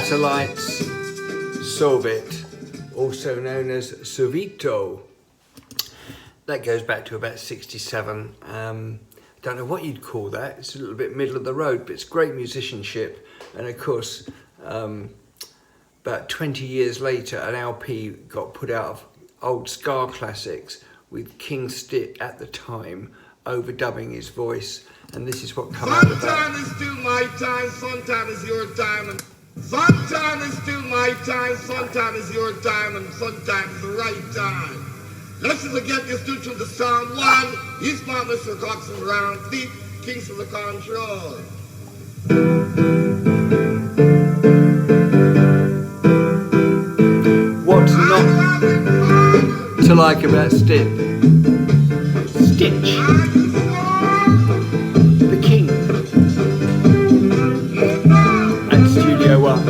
Satellites Soviet, also known as Sovito. That goes back to about 67. Don't know what you'd call that. It's a little bit middle of the road, but it's great musicianship. And of course, about 20 years later, an LP got put out of old ska classics with King Stitt at the time overdubbing his voice. And this is what comes out of that. Sometime is still my time, sometime is your time. And sometime is still my time, sometime is your time, and sometime is the right time. Let's just get this due to the sound one. He's my Mr. Cox and round feet, kings of the control. What's not to like about Stitch? The King at Studio One.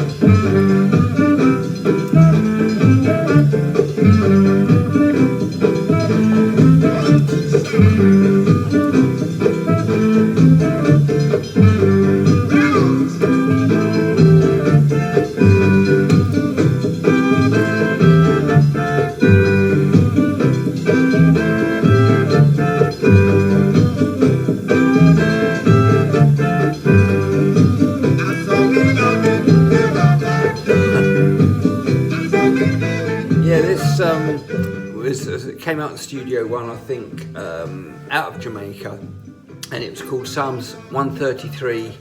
It came out in Studio One, I think, out of Jamaica, and it was called Psalms 133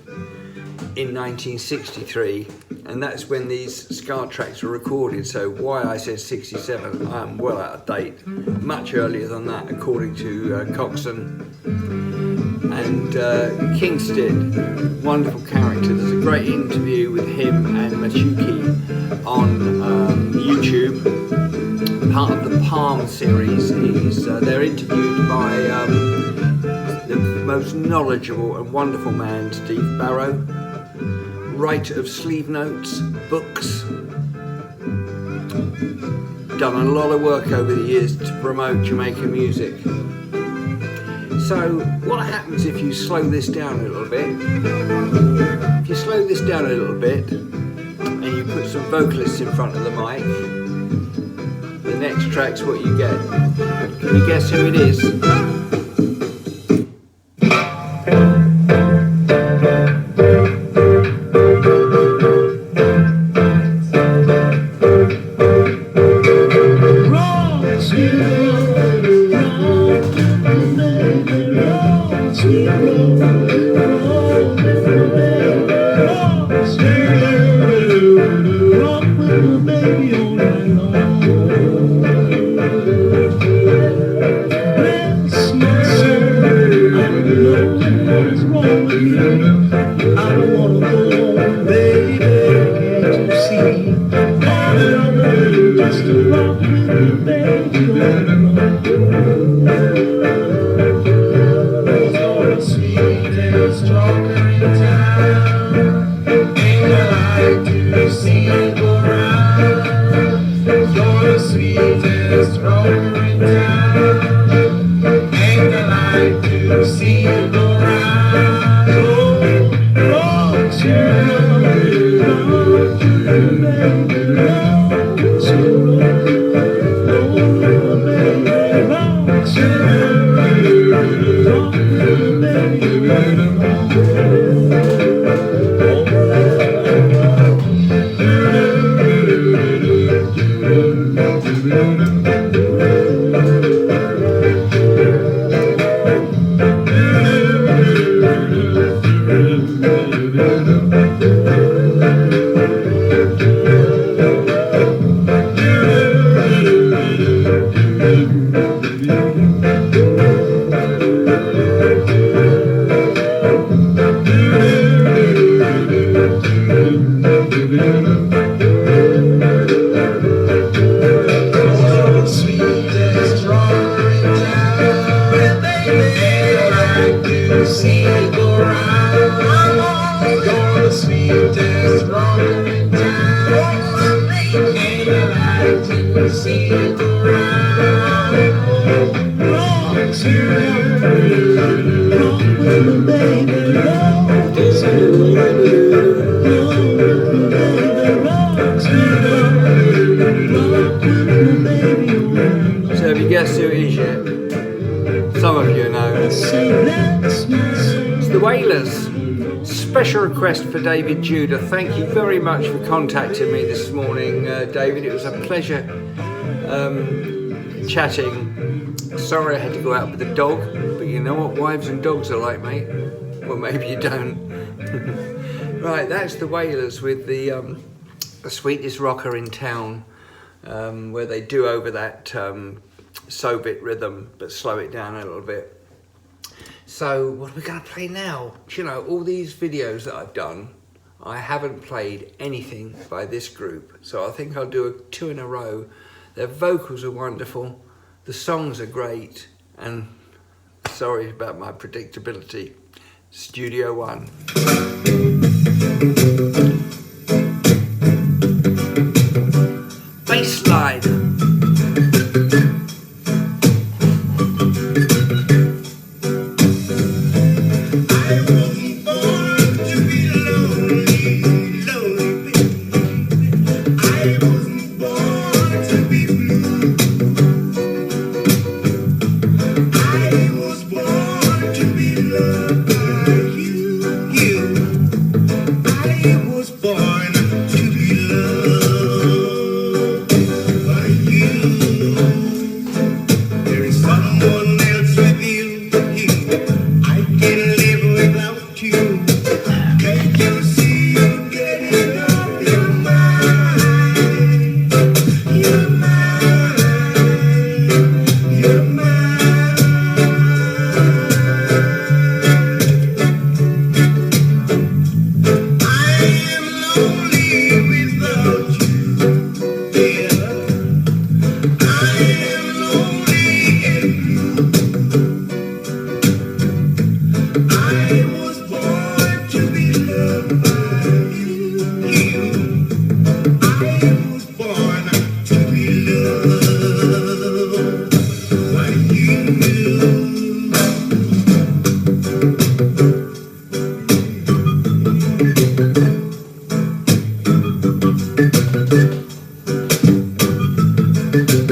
in 1963, and that's when these ska tracks were recorded. So why I said 67, I'm well out of date, much earlier than that, according to Coxon. And King Stitt, wonderful character. There's a great interview with him and Machuki on YouTube. Part of the Palm series. They're interviewed by the most knowledgeable and wonderful man, Steve Barrow, writer of sleeve notes, books, done a lot of work over the years to promote Jamaican music. So what happens if you slow this down a little bit? If you slow this down a little bit and you put some vocalists in front of the mic, the next track's what you get. Can you guess who it is? Sweetest rocker in town, and baby, like to see it go round. You're the sweetest rocker in town, and I like to see it go round. Rock to her, rock with me, baby, rock to her, rock with me, baby, rock to her, rock with me, baby. So have you guessed who it is yet? Some of you know. It's the Wailers. Special request for David Judah. Thank you very much for contacting me this morning, David. It was a pleasure chatting. Sorry I had to go out with the dog, but you know what wives and dogs are like, mate. Well, maybe you don't. Right, that's the Wailers with the sweetest rocker in town, where they do over that so-bit rhythm, but slow it down a little bit. So what are we going to play now? You know, all these videos that I've done, I haven't played anything by this group. So I think I'll do 2 in a row. Their vocals are wonderful. The songs are great. And sorry about my predictability. Studio One. Bassline.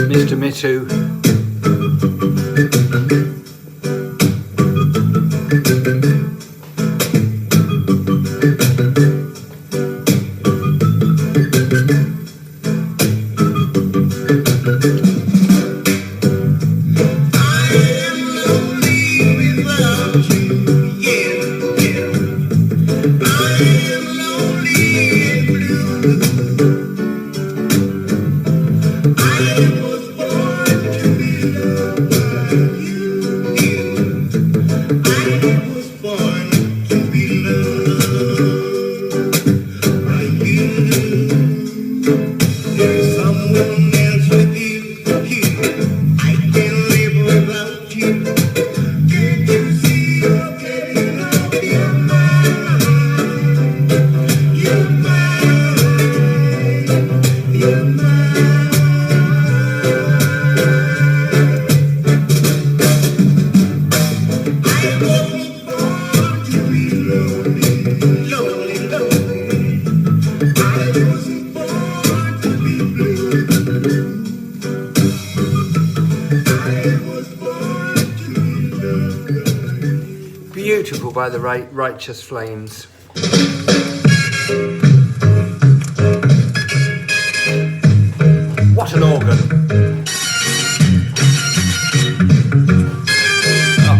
Mr. Mitu. Beautiful by the Righteous Flames. What an organ. Oh.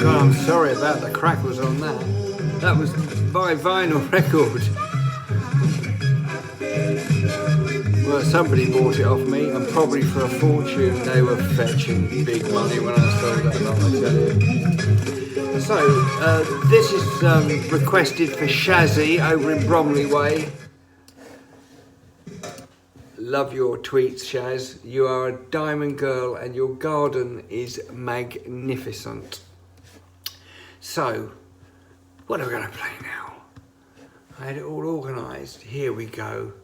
God, I'm sorry about the crackles on that. That was my vinyl record. Well, somebody bought it off me, and probably for a fortune. They were fetching big money when I sold that lot, I tell you. So, this is requested for Shazzy over in Bromley Way. Love your tweets, Shaz. You are a diamond girl and your garden is magnificent. So, what are we going to play now? I had it all organised. Here we go.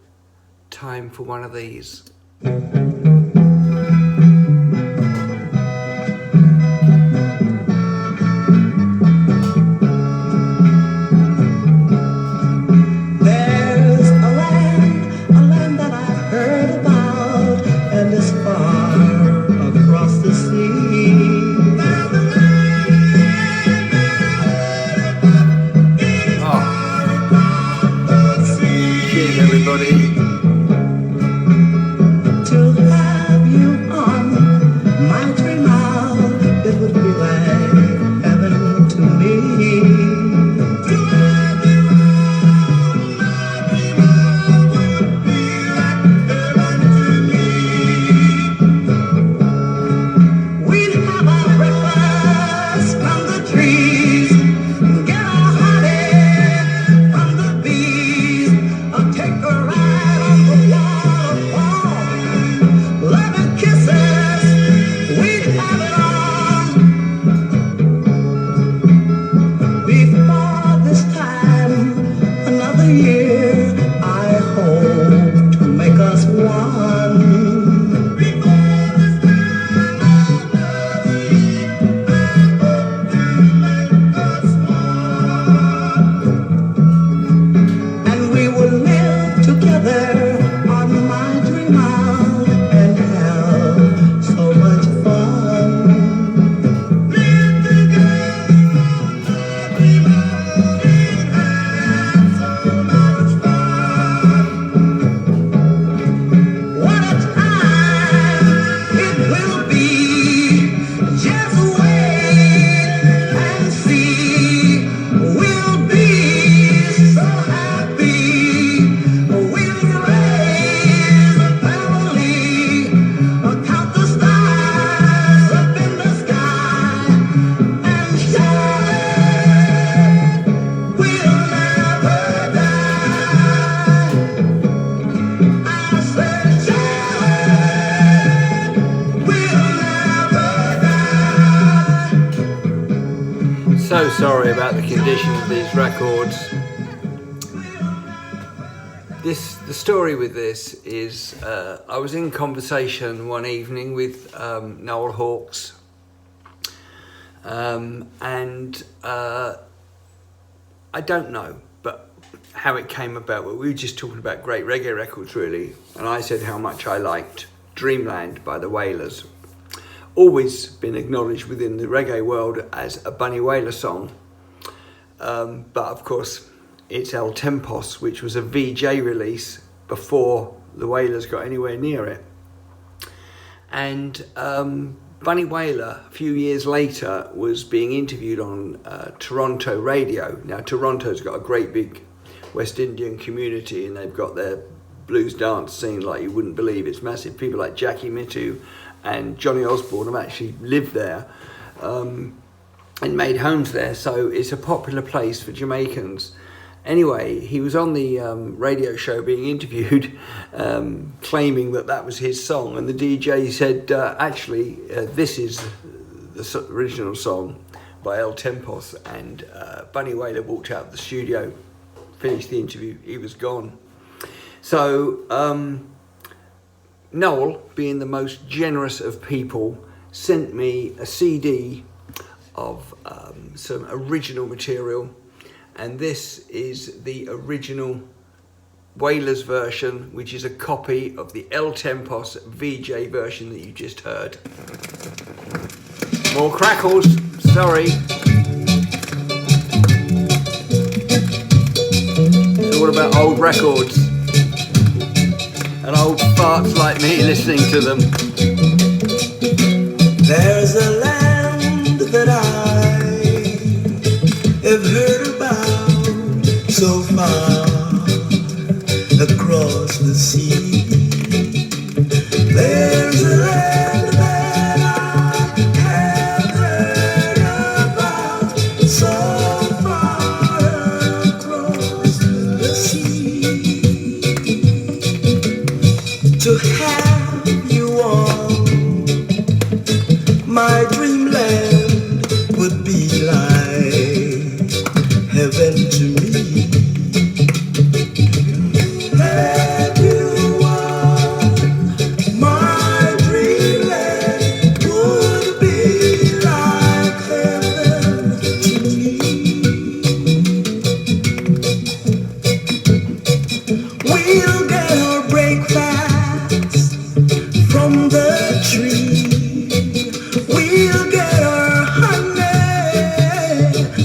Time for one of these. There's a land that I've heard about, and it's far across the sea. Oh. Cheers, everybody. To have you on my dream out, it would be like heaven to me. To have you on my dream out would be like heaven to me. We'd have our breakfast from the trees, get our honey from the bees, or take a ride on the waterfall. Love and kisses, we'd have it all. Before this time, another year, I hope to make us one. Before this time, another year, I hope to make us one. And we will live together on my dream island and have so much fun. Live together on my dream island and have so much fun. What a time it will be. Just wait and see. We'll be so happy. We'll raise a family. Count the stars up in the sky and shine. We'll never die. I said shine. We'll never die. So sorry about the condition of these records. The story with this is I was in conversation one evening with Noel Hawkes, and I don't know but how it came about, but we were just talking about great reggae records really, and I said how much I liked Dreamland by the Wailers. Always been acknowledged within the reggae world as a Bunny Wailer song, but of course it's El Tempos, which was a VJ release before the Wailers got anywhere near it. And Bunny Wailer, a few years later, was being interviewed on Toronto radio. Now, Toronto's got a great big West Indian community, and they've got their blues dance scene like you wouldn't believe. It's massive. People like Jackie Mittoo and Johnny Osborne have actually lived there and made homes there, so it's a popular place for Jamaicans. Anyway, he was on the radio show being interviewed, claiming that that was his song, and the DJ said, actually, this is the original song by El Tempos, and Bunny Wailer walked out of the studio, finished the interview, he was gone. So, Noel, being the most generous of people, sent me a CD of some original material, and this is the original Wailers version, which is a copy of the El Tempos VJ version that you just heard. More crackles, sorry. It's all about old records. and old farts like me listening to them. There's a land that I have heard about so far across the sea. There's a land that I have heard about so far across the sea. To have you on my dreamland would be like heaven to me. Have you on my dreamland would be like heaven to me. We'll get our breakfast from the tree. We'll get our honey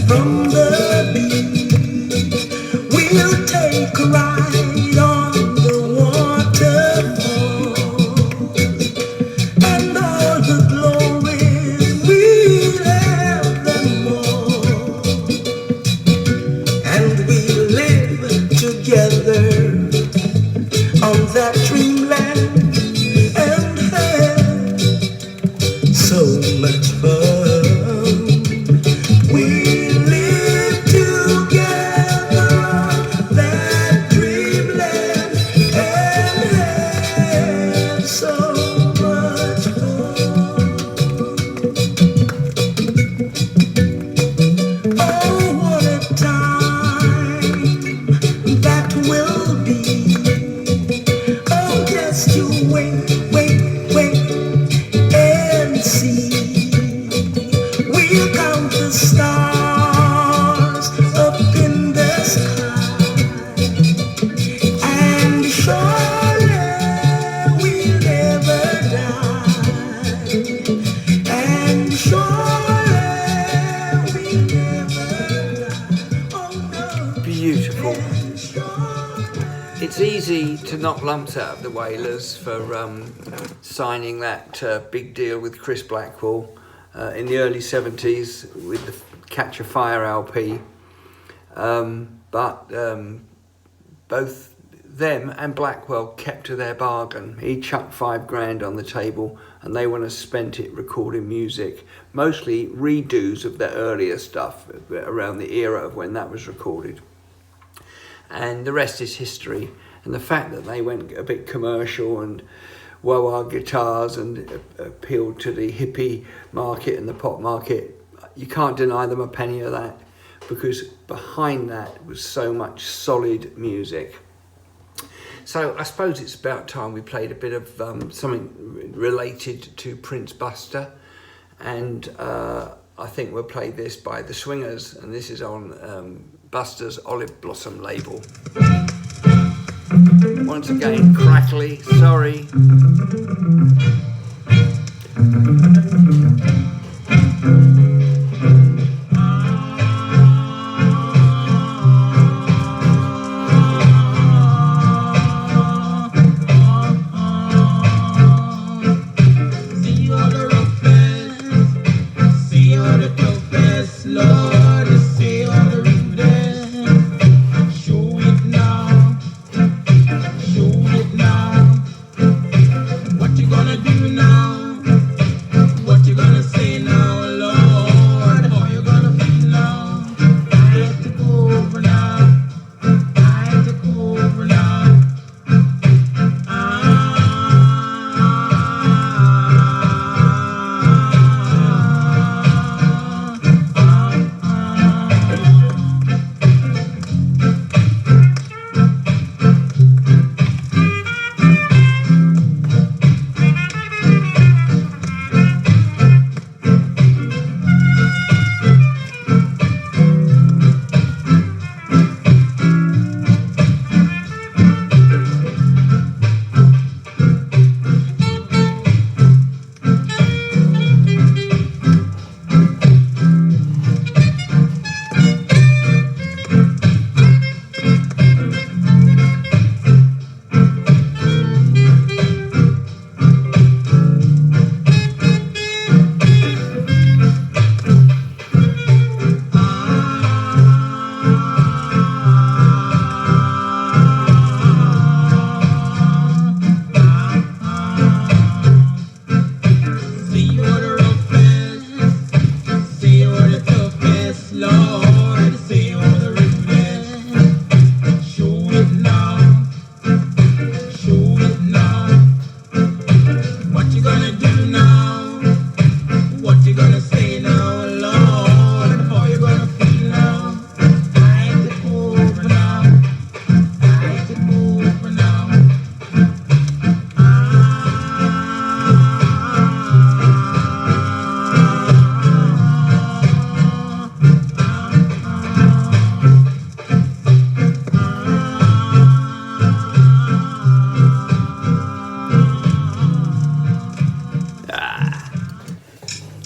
from the bee. We'll take a ride on the waterfall, and all the glories we'll have them all, and we'll live together on that dreamland and have so much fun. We live together on that dreamland and have so much fun. Oh, what a time that will be. Oh, just you wait, wait, wait and see. We'll count the stars up in the sky, and surely we'll never die, and surely we'll never die. Oh no. Beautiful. And surely. It's easy to knock lumps out of the Wailers for signing that big deal with Chris Blackwell in the early 70s with the Catch a Fire LP. But both them and Blackwell kept to their bargain. He chucked $5,000 on the table and they went and spent it recording music, mostly redos of their earlier stuff around the era of when that was recorded. And the rest is history. And the fact that they went a bit commercial and wah-wah guitars and appealed to the hippie market and the pop market, you can't deny them a penny of that, because behind that was so much solid music. So I suppose it's about time we played a bit of something related to Prince Buster, and I think we'll play this by The Swingers, and this is on Buster's Olive Blossom label. Once again, crackly, sorry.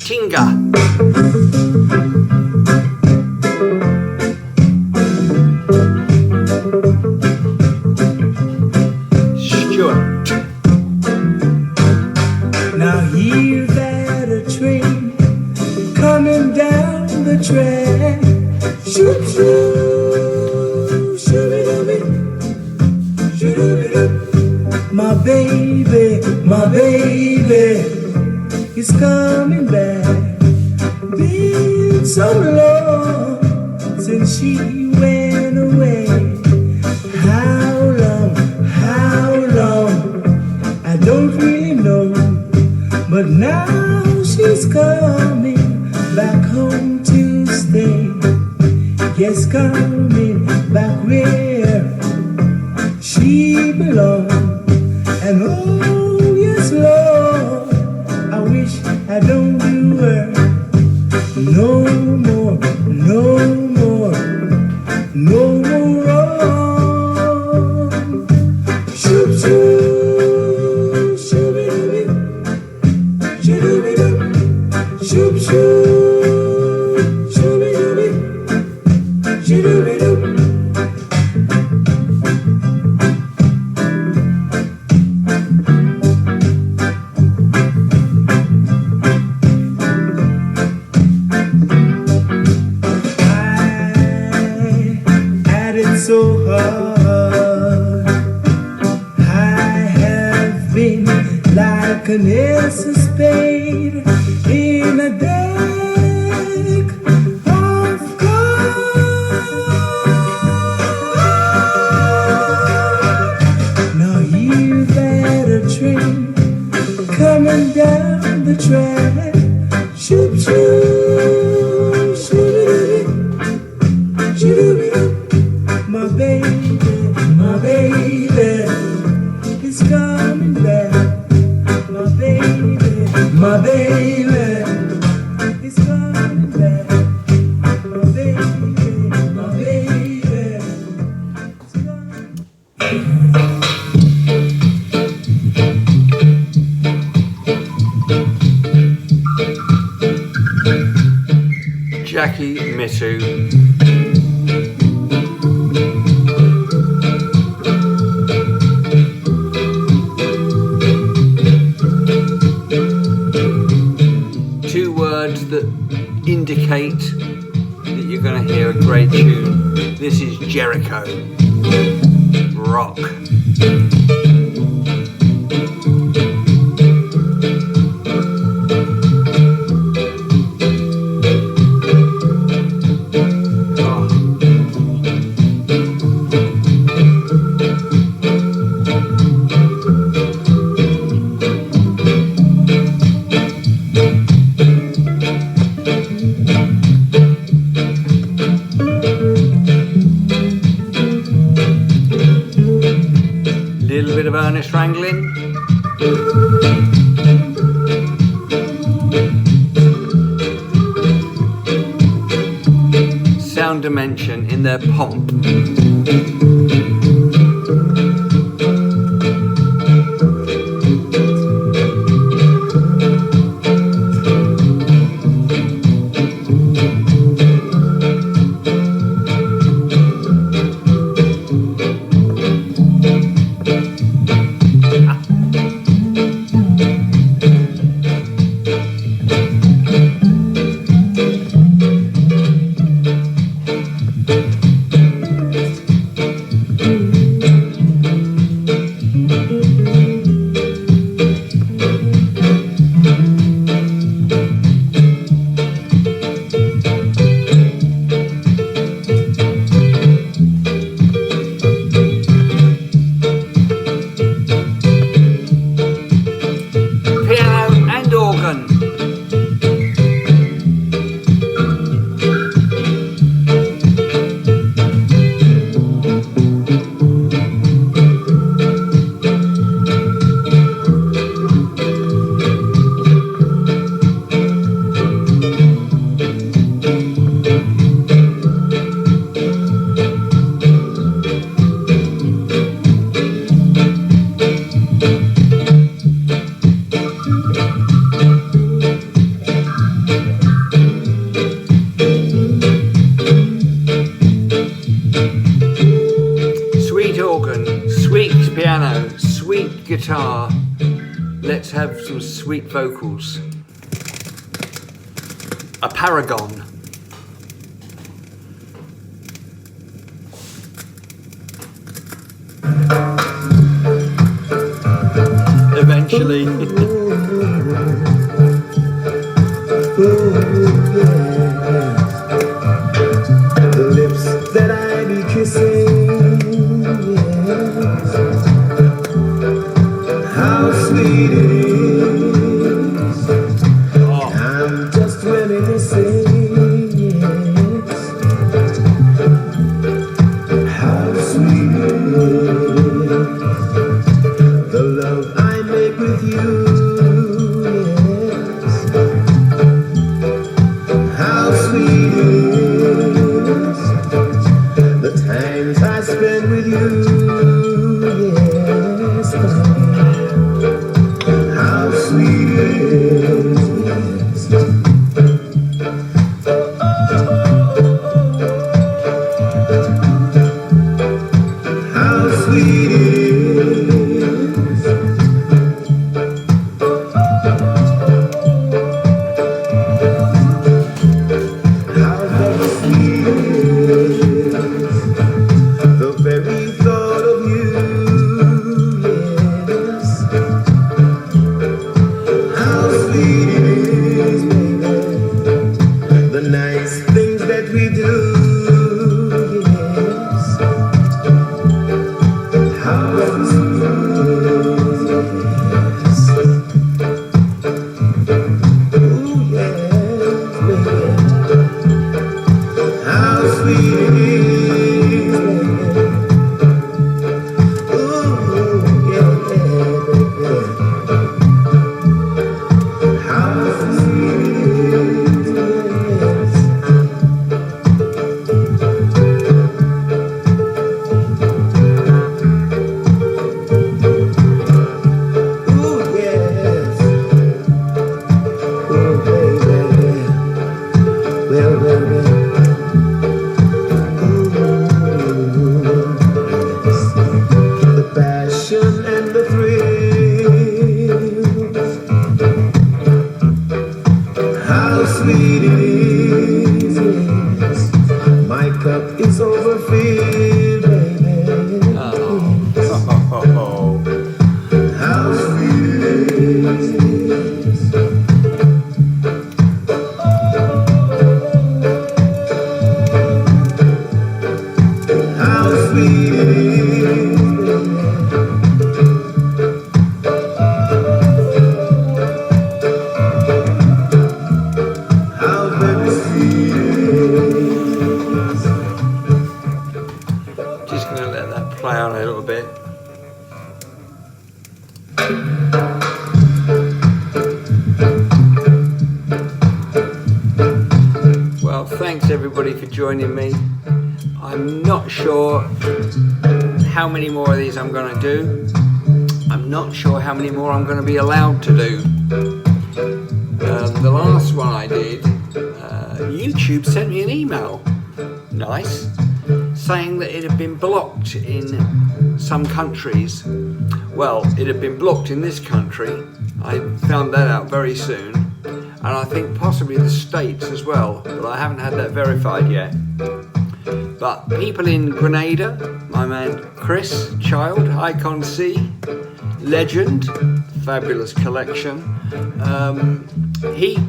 Chinga. Stuart. Now hear that a train coming down the track. Shoot, shoot, shooby-dooby, shooby-doo. My baby is coming back. Been so long since she went away. How long, I don't really know. But now she's coming back home to stay. Yes, coming back where she belongs. And oh, yes, Lord, I wish I don't do her no more, no more, no more wrong. Shoop, shoop, shooby-dooby, shooby-doo, shoop, shoop, shooby-dooby, shooby-doo. So hard, I have been like an ace of spade in a deck of cards. Now hear that a train coming down the track. Shoop, shoop, shooby-dooby, shooby-doo. My baby is coming back. My baby is coming back. My baby is coming. Jackie Mittu. That indicate that you're going to hear a great tune. This is Jericho. Rock. Little bit of Ernest Wrangling. Sound Dimension in their pomp. let's have some sweet vocals. A paragon. Eventually. The lips that I be kissing, yes. How sweet it is. Oh. I'm just reminiscing, yes. How sweet it is. The love I make with you, yes. How sweet it is. The times I spend with you, yes. How sweet it is, yes. How sweet it is. How very sweet it is. The very thought of you, yes. How sweet it is, baby. The nice things that we do, yes. How very sweet it is, yes. Ooh, yes, baby. How sweet it is, baby. Ooh, yeah, baby. How sweet it is, yes. Ooh, yes. Ooh, baby. Well, well, well. The passion and the thrills. How sweet it is, yes. My cup is overfilled, baby. Oh. How sweet it is, yes. How sweet it is, baby. How very sweet it is. Just gonna let that play on a little bit. Well, thanks everybody for joining me. I'm not sure how many more of these I'm going to do. I'm not sure how many more I'm going to be allowed to do. The last one I did, YouTube sent me an email, nice, saying that it had been blocked in some countries. Well, it had been blocked in this country. I found that out very soon. And I think possibly the States as well, but I haven't had that verified yet. But people in Grenada, my man Chris Child, Icon C, legend, fabulous collection. He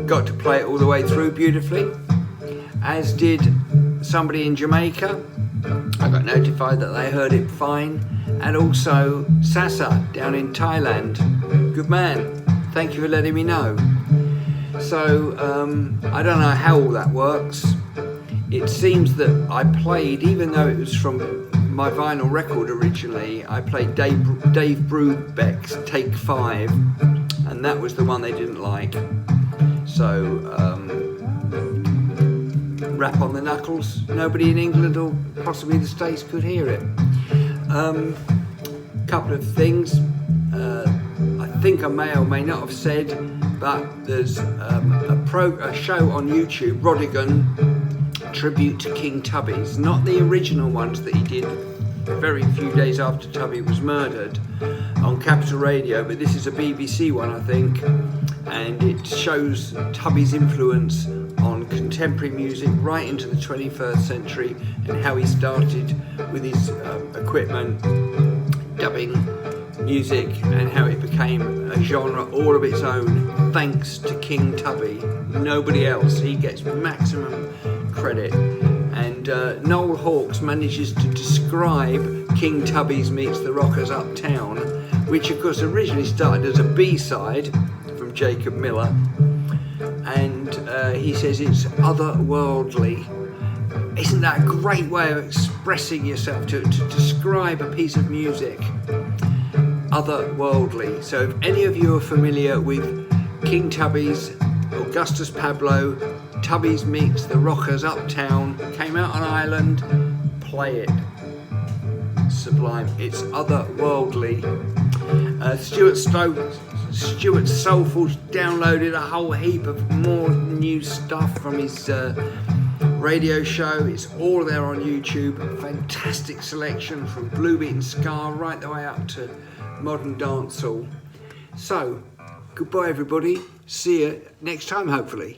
got to play it all the way through beautifully, as did somebody in Jamaica. I got notified that they heard it fine, and also Sasa down in Thailand. Good man, thank you for letting me know. So I don't know how all that works. It seems that I played, even though it was from my vinyl record originally, I played Dave Brubeck's Take 5, and that was the one they didn't like. So rap on the knuckles, nobody in England or possibly the States could hear it. Couple of things I think I may or may not have said, but there's a show on YouTube, Rodigan, tribute to King Tubby's, not the original ones that he did very few days after Tubby was murdered on Capital Radio, but this is a BBC one, I think, and it shows Tubby's influence on contemporary music right into the 21st century and how he started with his equipment, dubbing music, and how it became a genre all of its own thanks to King Tubby. Nobody else. He gets maximum credit. And Noel Hawkes manages to describe King Tubby's Meets the Rockers Uptown, which of course originally started as a B-side from Jacob Miller, and he says it's otherworldly. Isn't that a great way of expressing yourself, to describe a piece of music? Otherworldly. So if any of you are familiar with King Tubby's Augustus Pablo, Tubby's Meets the Rockers Uptown, came out on Ireland, play it. Sublime. It's otherworldly. Stuart Soulful's downloaded a whole heap of more new stuff from his radio show. It's all there on YouTube. Fantastic selection from Bluebeat and Ska right the way up to modern dancehall. So, goodbye everybody. See you next time, hopefully.